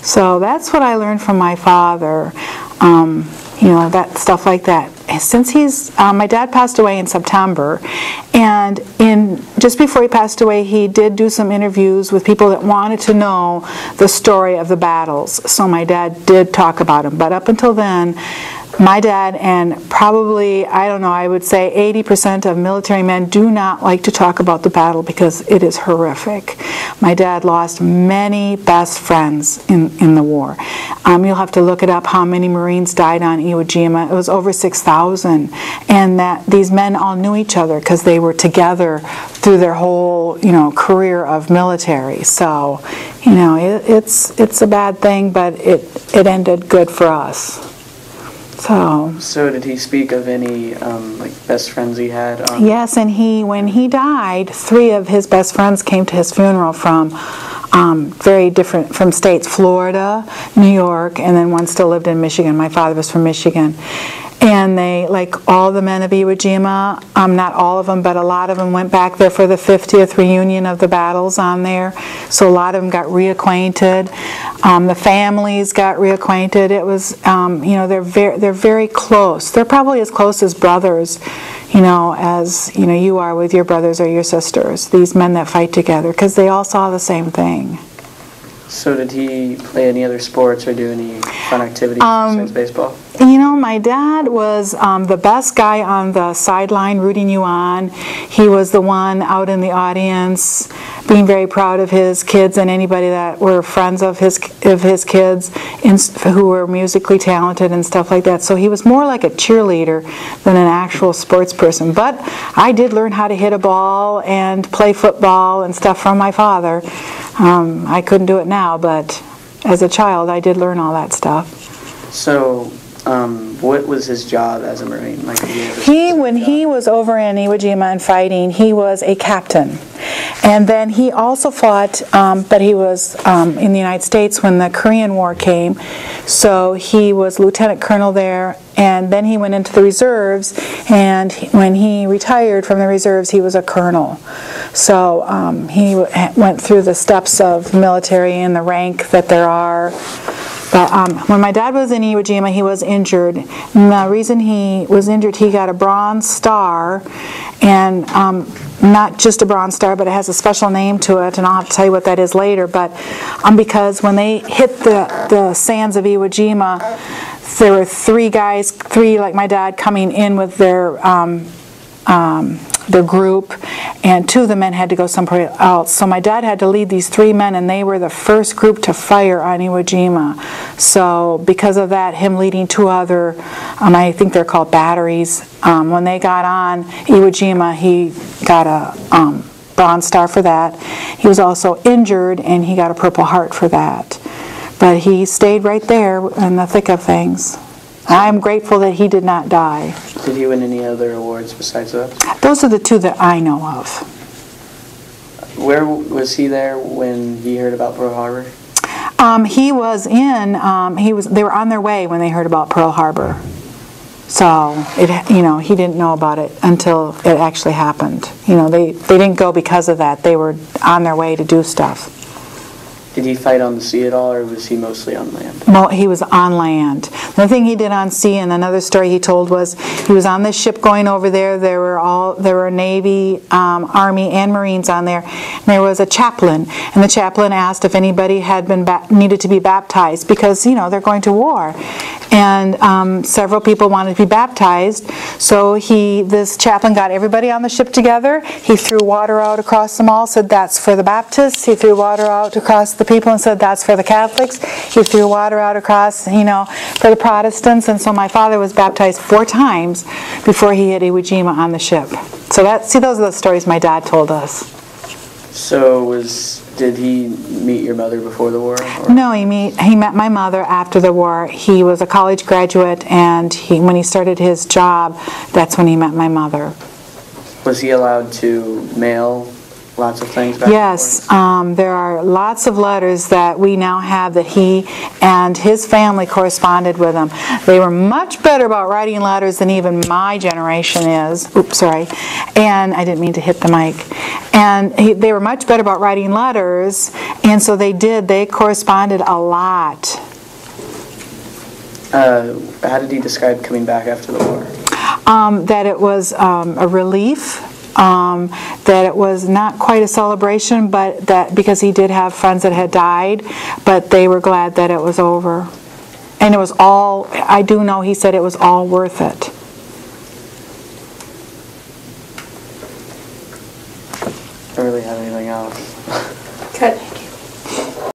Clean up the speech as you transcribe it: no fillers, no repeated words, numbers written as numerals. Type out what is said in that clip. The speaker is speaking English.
So that's what I learned from my father, you know, that stuff like that. Since my dad passed away in September, and just before he passed away, he did do some interviews with people that wanted to know the story of the battles. So my dad did talk about them, but up until then, my dad and probably, I don't know, I would say 80% of military men do not like to talk about the battle because it is horrific. My dad lost many best friends in the war. You'll have to look it up how many Marines died on Iwo Jima. It was over 6,000. And that these men all knew each other because they were together through their whole, you know, career of military. So, you know, it's a bad thing, but it ended good for us. So did he speak of any like best friends he had? Yes, and when he died, 3 of his best friends came to his funeral from very different from states: Florida, New York, and then one still lived in Michigan. My father was from Michigan. And they, like all the men of Iwo Jima, not all of them, but a lot of them went back there for the 50th reunion of the battles on there. So a lot of them got reacquainted. The families got reacquainted. It was, you know, they're very close. They're probably as close as brothers, you know, as you know you are with your brothers or your sisters. These men that fight together, because they all saw the same thing. So did he play any other sports or do any fun activities besides baseball? You know, my dad was the best guy on the sideline rooting you on. He was the one out in the audience being very proud of his kids and anybody that were friends of his kids who were musically talented and stuff like that. So he was more like a cheerleader than an actual sports person. But I did learn how to hit a ball and play football and stuff from my father. I couldn't do it now, but as a child I did learn all that stuff. So what was his job as a Marine? Like, when he was over in Iwo Jima and fighting, he was a captain. And then he also fought, but he was in the United States when the Korean War came. So he was lieutenant colonel there, and then he went into the reserves, and when he retired from the reserves, he was a colonel. So he went through the steps of military and the rank that there are. But when my dad was in Iwo Jima, he was injured. And the reason he was injured, he got a Bronze Star, and not just a Bronze Star, but it has a special name to it, and I'll have to tell you what that is later. But because when they hit the sands of Iwo Jima, there were 3 guys, 3 like my dad, coming in with their group, and 2 of the men had to go somewhere else. So my dad had to lead these 3 men, and they were the first group to fire on Iwo Jima. So because of that, him leading 2 other, I think they're called batteries, when they got on Iwo Jima, he got a Bronze Star for that. He was also injured, and he got a Purple Heart for that. But he stayed right there in the thick of things. I'm grateful that he did not die. Did he win any other awards besides those? Those are the 2 that I know of. Where was he there when he heard about Pearl Harbor? He was in. They were on their way when they heard about Pearl Harbor. So he didn't know about it until it actually happened. You know, they didn't go because of that. They were on their way to do stuff. Did he fight on the sea at all, or was he mostly on land? No, he was on land. The thing he did on sea, and another story he told, was he was on this ship going over there. There were Navy, Army, and Marines on there. And there was a chaplain, and the chaplain asked if anybody had been needed to be baptized because they're going to war, and several people wanted to be baptized. So this chaplain got everybody on the ship together. He threw water out across them all, said that's for the Baptists. He threw water out across the people and said that's for the Catholics. He threw water out across, for the Protestants. And so my father was baptized 4 times before he hit Iwo Jima on the ship. So those are the stories my dad told us. So did he meet your mother before the war? Or? No, he met my mother after the war. He was a college graduate, and when he started his job, that's when he met my mother. Was he allowed to mail lots of things back Yes, and forth? there are lots of letters that we now have that he and his family corresponded with him. They were much better about writing letters than even my generation is. Oops, sorry. And I didn't mean to hit the mic. And they were much better about writing letters, and so they did. They corresponded a lot. How did he describe coming back after the war? That it was a relief. That it was not quite a celebration, but that because he did have friends that had died, but they were glad that it was over. And it was all, I do know he said it was all worth it. I don't really have anything else. Good.